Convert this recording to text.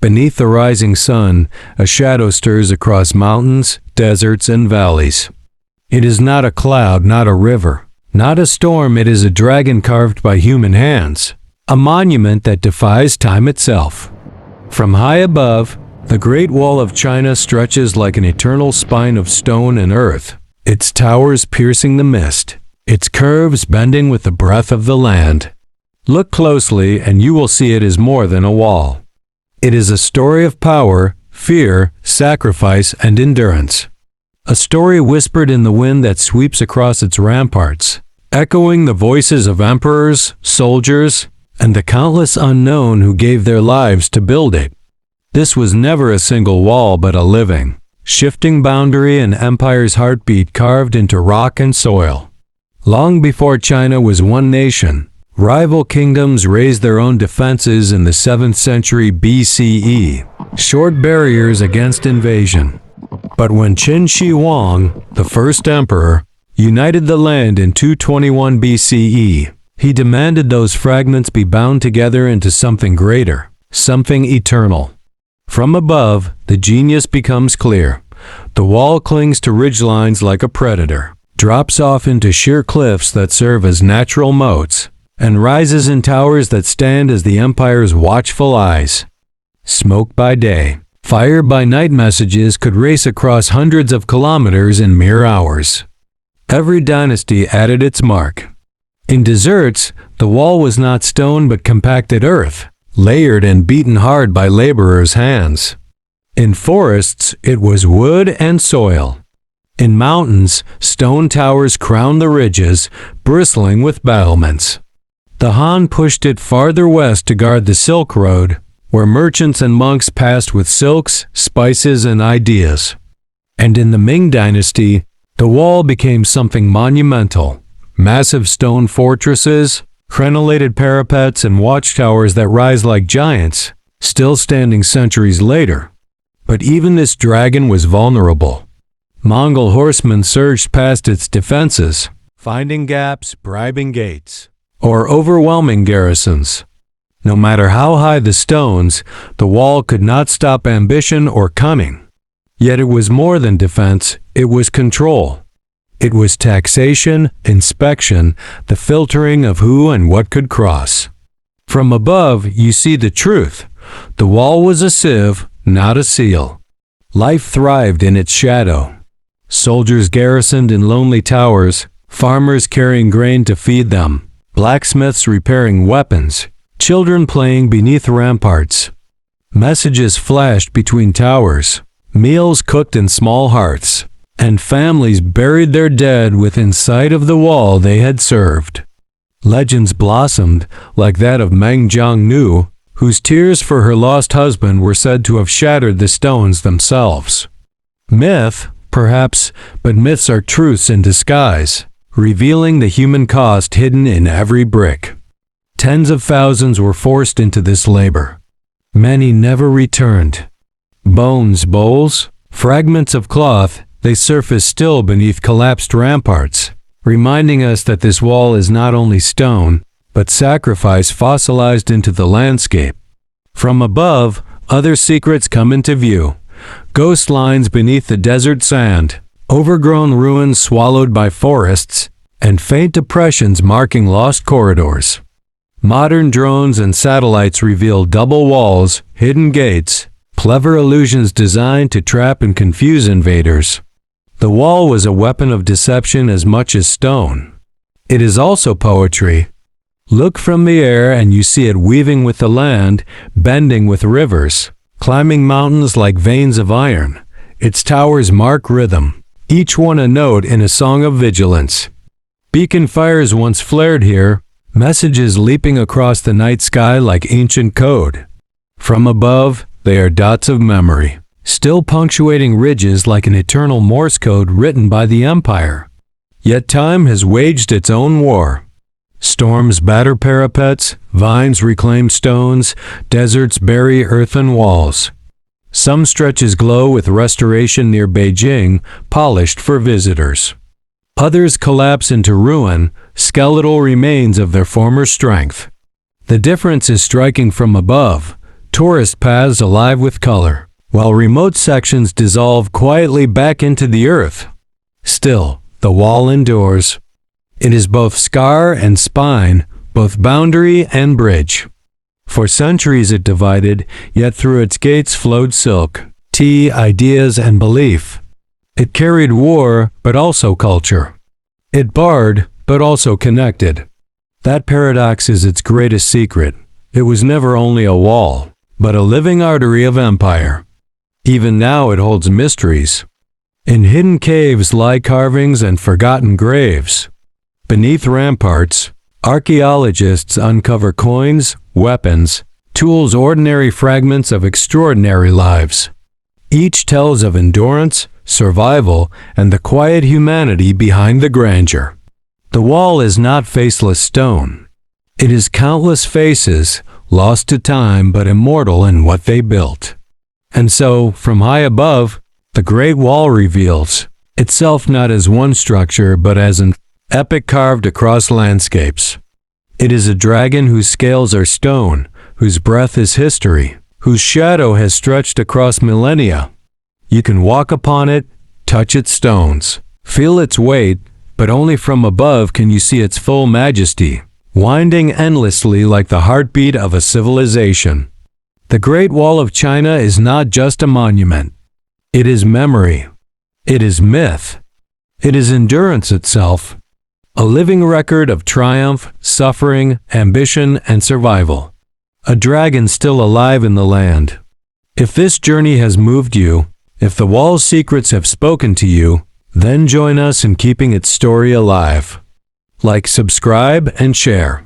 Beneath the rising sun, a shadow stirs across mountains, deserts, and valleys. It is not a cloud, not a river, not a storm, it is a dragon carved by human hands, a monument that defies time itself. From high above, the Great Wall of China stretches like an eternal spine of stone and earth, its towers piercing the mist, its curves bending with the breath of the land. Look closely and you will see it is more than a wall. It is a story of power, fear, sacrifice, and endurance. A story whispered in the wind that sweeps across its ramparts, echoing the voices of emperors, soldiers, and the countless unknown who gave their lives to build it. This was never a single wall but a living, shifting boundary, an empire's heartbeat carved into rock and soil. Long before China was one nation, rival kingdoms raised their own defenses in the 7th century BCE, short barriers against invasion. But when Qin Shi Huang, the first emperor, united the land in 221 BCE, he demanded those fragments be bound together into something greater, something eternal. From above, the genius becomes clear. The wall clings to ridgelines like a predator, drops off into sheer cliffs that serve as natural moats, and rises in towers that stand as the empire's watchful eyes. Smoke by day, fire by night, messages could race across hundreds of kilometers in mere hours. Every dynasty added its mark. In deserts, the wall was not stone but compacted earth, layered and beaten hard by laborers' hands. In forests, it was wood and soil. In mountains, stone towers crowned the ridges, bristling with battlements. The Han pushed it farther west to guard the Silk Road, where merchants and monks passed with silks, spices, and ideas. And in the Ming Dynasty, the wall became something monumental. Massive stone fortresses, crenellated parapets, and watchtowers that rise like giants, still standing centuries later. But even this dragon was vulnerable. Mongol horsemen surged past its defenses, finding gaps, bribing gates, or overwhelming garrisons. No matter how high the stones, the wall could not stop ambition or cunning. Yet it was more than defense, it was control. It was taxation, inspection, the filtering of who and what could cross. From above, you see the truth. The wall was a sieve, not a seal. Life thrived in its shadow. Soldiers garrisoned in lonely towers, farmers carrying grain to feed them, blacksmiths repairing weapons, children playing beneath ramparts. Messages flashed between towers, meals cooked in small hearths, and families buried their dead within sight of the wall they had served. Legends blossomed, like that of Meng Jiangnu, whose tears for her lost husband were said to have shattered the stones themselves. Myth, perhaps, but myths are truths in disguise, revealing the human cost hidden in every brick. Tens of thousands were forced into this labor. Many never returned. Bones, bowls, fragments of cloth, they surface still beneath collapsed ramparts, reminding us that this wall is not only stone, but sacrifice fossilized into the landscape. From above, other secrets come into view. Ghost lines beneath the desert sand, overgrown ruins swallowed by forests, and faint depressions marking lost corridors. Modern drones and satellites reveal double walls, hidden gates, clever illusions designed to trap and confuse invaders. The wall was a weapon of deception as much as stone. It is also poetry. Look from the air and you see it weaving with the land, bending with rivers, climbing mountains like veins of iron. Its towers mark rhythm, each one a note in a song of vigilance. Beacon fires once flared here, messages leaping across the night sky like ancient code. From above, they are dots of memory, still punctuating ridges like an eternal Morse code written by the empire. Yet time has waged its own war. Storms batter parapets, vines reclaim stones, deserts bury earthen walls. Some stretches glow with restoration near Beijing, polished for visitors. Others collapse into ruin, skeletal remains of their former strength. The difference is striking from above. tourist paths alive with color, while remote sections dissolve quietly back into the earth. Still, the wall endures. It is both scar and spine, both boundary and bridge. For centuries it divided, yet through its gates flowed silk, tea, ideas, and belief. It carried war, but also culture. It barred, but also connected. That paradox is its greatest secret. It was never only a wall, but a living artery of empire. Even now it holds mysteries. In hidden caves lie carvings and forgotten graves. Beneath ramparts, archaeologists uncover coins, weapons, tools, ordinary fragments of extraordinary lives. Each tells of endurance, survival, and the quiet humanity behind the grandeur. The wall is not faceless stone. It is countless faces, lost to time but immortal in what they built. And so, from high above, the Great Wall reveals itself not as one structure but as an epic carved across landscapes. It is a dragon whose scales are stone, whose breath is history, whose shadow has stretched across millennia. You can walk upon it, touch its stones, feel its weight, but only from above can you see its full majesty, winding endlessly like the heartbeat of a civilization. The Great Wall of China is not just a monument. It is memory. It is myth. It is endurance itself. A living record of triumph, suffering, ambition, and survival. A dragon still alive in the land. If this journey has moved you, if the wall's secrets have spoken to you, then join us in keeping its story alive. Like, subscribe, and share.